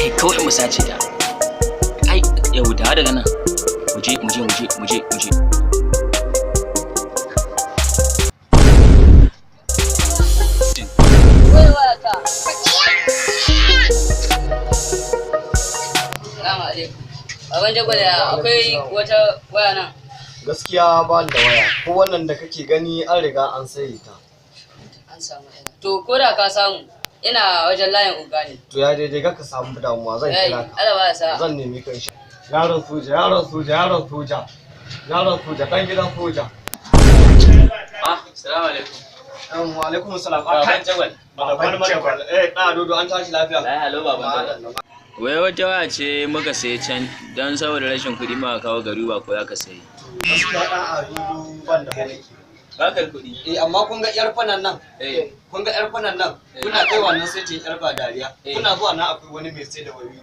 wallahi kawai mu sace ta. Ai yau da daga nan muje. Abin da akwai wata waya nan. Gaskiya ba da waya, ko wannan da kake gani an riga an saye ta. An samu ina. To ko da ka samu ina wajen layin uga ne. To ya daidai ga ka samu damuwa zan kira ka. Allah ba sa. Zan nemi kai shi. Yaron soja kan gidan soja. Assalamu alaikum. Wa alaikum assalam. Baban Jawal. Da dodo an tashi lafiya. Hello baban Jawal. Wai wata waya ce muka sayi can don saboda rashin kuɗi muka kawo gari ba ko ya ka sayi. Gaskiya a dodo ban da nake. Bakar kuɗi. Amma kun ga yar fanan nan. Kun ga yar fanan nan. Kuna kai wannan sai ce yar ba dariya. Kuna zuwa nan akwai wani mai sai da wayoyi.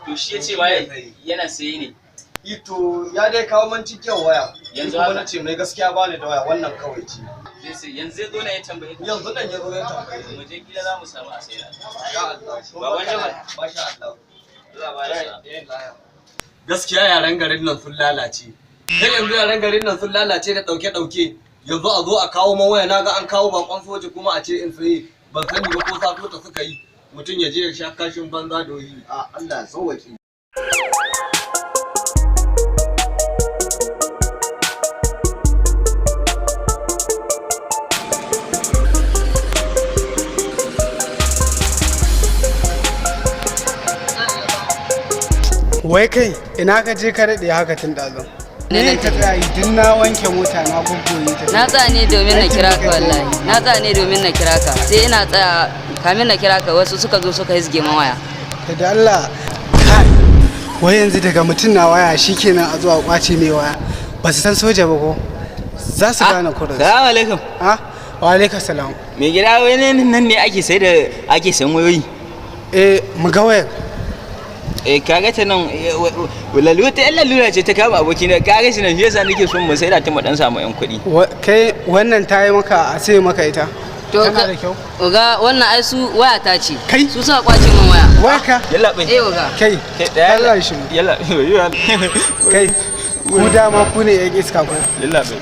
To shi yace ma yana sayi ne. Ito ya dai kawo man cikin waya. Yanzu kuma nace mai gaskiya ba ni da waya wannan kawai ce. Yanzu zai zo na ya tambaye. Yanzu nan ya zo ya tambaye. Mu je gida za mu samu a sai da. Ya Allah. Baban Jawal. Masha Allah. Gaskiya gaskiya yaran garin nan sun lalace. Kai yanzu yaran garin nan sun lalace da dauke. Yanzu a zo a kawo man waya naga an kawo bakon soja kuma a ce in sai ban sani ba ko sato ta suka yi. Mutum ya je ya sha kashin banza doyi. A Allah ya sauwaki. Wai kai ina ka je ka daɗe haka tun ɗazun? Ne ka tsaya idan na wanke mota na guggoye ta. Na tsaya ne domin na kira ka wallahi. Na tsaya ne domin na kira ka. Sai ina tsaya kamin na kira ka wasu suka zo suka hisge man waya. Da Allah kai. Wai yanzu daga mutum na waya shikenan a zuwa kwace mai waya. Ba su san soja ba ko? Za su gane kurin. Assalamu alaikum. Wa alaikum salam. Me gida wani nan ne ake sayan wayoyi? Mu ga wayar. Kaga ta nan lalura ta yan lalura ce ta kama aboki na kaga shi nan shi yasa nake son mu sai da ta mu dan samu yan kuɗi. Kai wannan ta yi maka a sai maka ita. To da kyau. Uga wannan ai su waya ta ce. Kai su suka kwace min waya. Waya ka? Yalla bai. Uga. Kai. Allah shi. Yalla. Kai. Ku dama ku ne yan iska ku. Yalla bai.